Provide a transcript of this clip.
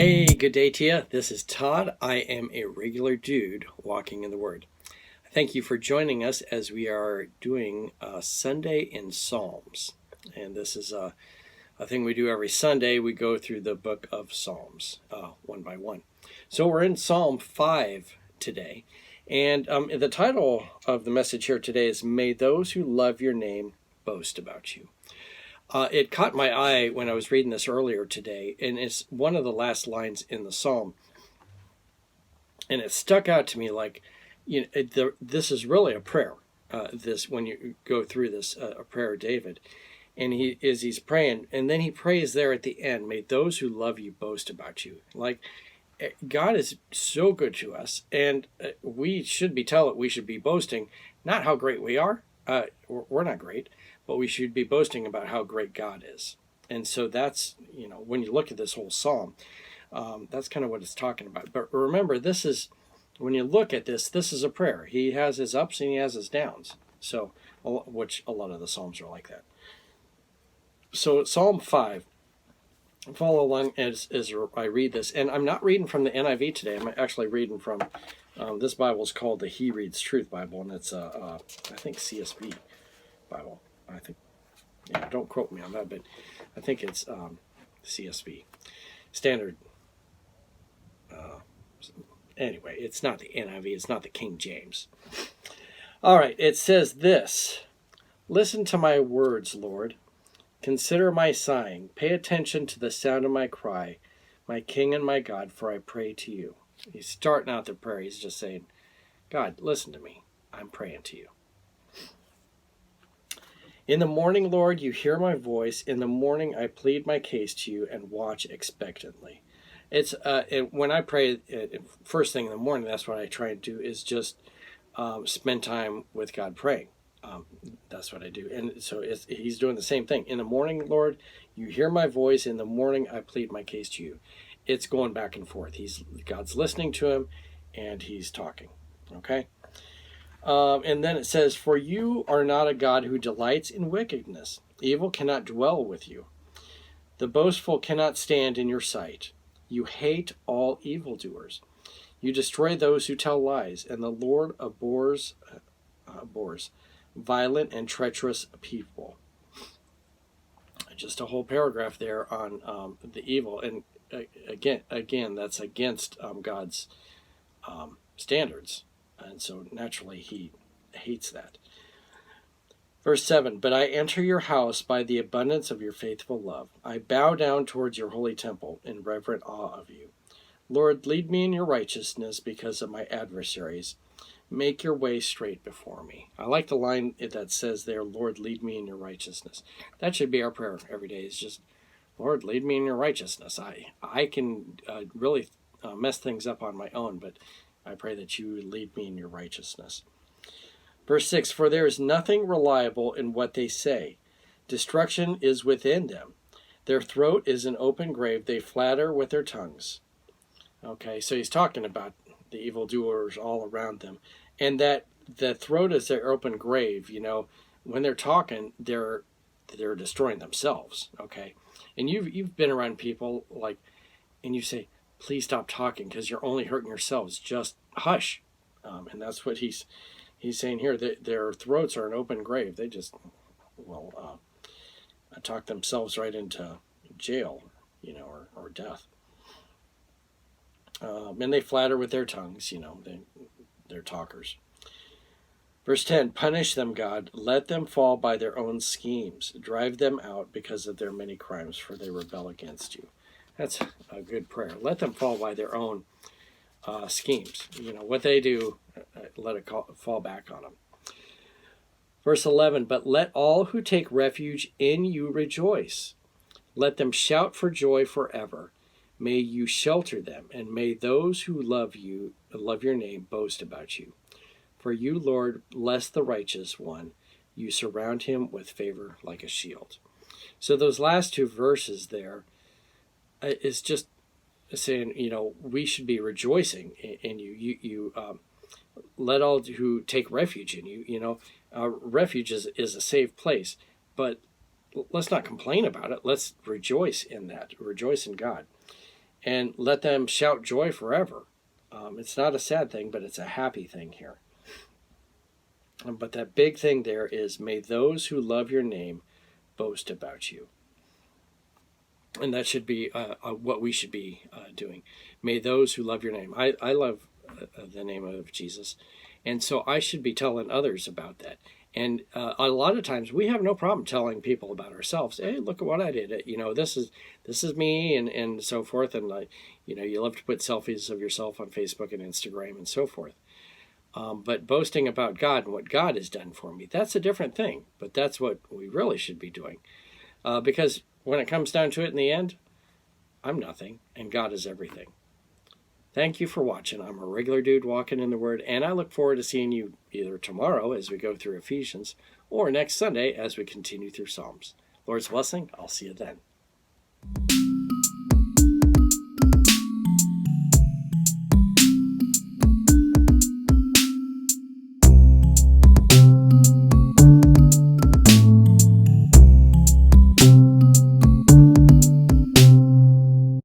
Hey, good day to you. This is Todd. I am a regular dude walking in the Word. Thank you for joining us as we are doing Sunday in Psalms. And this is a thing we do every Sunday. We go through the book of Psalms one by one. So we're in Psalm 5 today. And the title of the message here today is May Those Who Love Your Name Boast About You. It caught my eye when I was reading this earlier today, and it's one of the last lines in the psalm. And it stuck out to me like, this is really a prayer. When you go through this, a prayer of David, and he's praying, and then he prays there at the end, may those who love you boast about you. Like, God is so good to us, and we should be boasting, not how great we are. We're not great, but we should be boasting about how great God is. And so that's, when you look at this whole psalm, that's kind of what it's talking about. But remember, when you look at this is a prayer. He has his ups and he has his downs. So, which a lot of the psalms are like that. So Psalm 5, follow along as I read this. And I'm not reading from the NIV today. I'm actually reading from, this Bible is called the He Reads Truth Bible, and it's I think CSB Bible. I think, don't quote me on that, but I think it's CSB standard. Anyway, it's not the NIV, it's not the King James. All right, it says this: listen to my words, Lord. Consider my sighing. Pay attention to the sound of my cry, my King and my God, for I pray to you. He's starting out the prayer. He's just saying, God, listen to me. I'm praying to you. In the morning, Lord, you hear my voice. In the morning, I plead my case to you and watch expectantly. It's when I pray first thing in the morning, that's what I try and do is just spend time with God praying. That's what I do. And so he's doing the same thing. In the morning, Lord, you hear my voice. In the morning, I plead my case to you. It's going back and forth. God's listening to him, and he's talking. Okay? And then it says, for you are not a God who delights in wickedness. Evil cannot dwell with you. The boastful cannot stand in your sight. You hate all evildoers. You destroy those who tell lies, and the Lord abhors violent and treacherous people. Just a whole paragraph there on the evil. And again, that's against God's standards. And so naturally he hates that. Verse 7, but I enter your house by the abundance of your faithful love. I bow down towards your holy temple in reverent awe of you. Lord, lead me in your righteousness because of my adversaries. Make your way straight before me. I like the line that says there, Lord, lead me in your righteousness. That should be our prayer every day. It's just, Lord, lead me in your righteousness. I can really mess things up on my own, but I pray that you lead me in your righteousness. Verse 6, for there is nothing reliable in what they say. Destruction is within them. Their throat is an open grave. They flatter with their tongues. Okay, so he's talking about the evildoers all around them. And that the throat is their open grave. When they're talking, they're destroying themselves. Okay, and you've been around people and you say, please stop talking because you're only hurting yourselves. Just hush. And that's what he's saying here. Their throats are an open grave. They just, talk themselves right into jail, or death. And they flatter with their tongues, they're talkers. Verse 10, punish them, God. Let them fall by their own schemes. Drive them out because of their many crimes, for they rebel against you. That's a good prayer. Let them fall by their own schemes. What they do, let it fall back on them. Verse 11, but let all who take refuge in you rejoice. Let them shout for joy forever. May you shelter them, and may those who love your name, boast about you. For you, Lord, bless the righteous one. You surround him with favor like a shield. So those last two verses there, is just saying, we should be rejoicing in you. You let all who take refuge in you. Refuge is a safe place, but let's not complain about it. Let's rejoice in that. Rejoice in God. and let them shout joy forever. It's not a sad thing, but it's a happy thing here. But that big thing there is, may those who love your name boast about you. And that should be what we should be doing. May those who love your name. I love the name of Jesus. And so I should be telling others about that. And a lot of times we have no problem telling people about ourselves. Hey, look at what I did. This is me, and so forth. And you love to put selfies of yourself on Facebook and Instagram and so forth. But boasting about God and what God has done for me, that's a different thing. But that's what we really should be doing. Because when it comes down to it in the end, I'm nothing and God is everything. Thank you for watching. I'm a regular dude walking in the Word, and I look forward to seeing you either tomorrow as we go through Ephesians or next Sunday as we continue through Psalms. Lord's blessing. I'll see you then.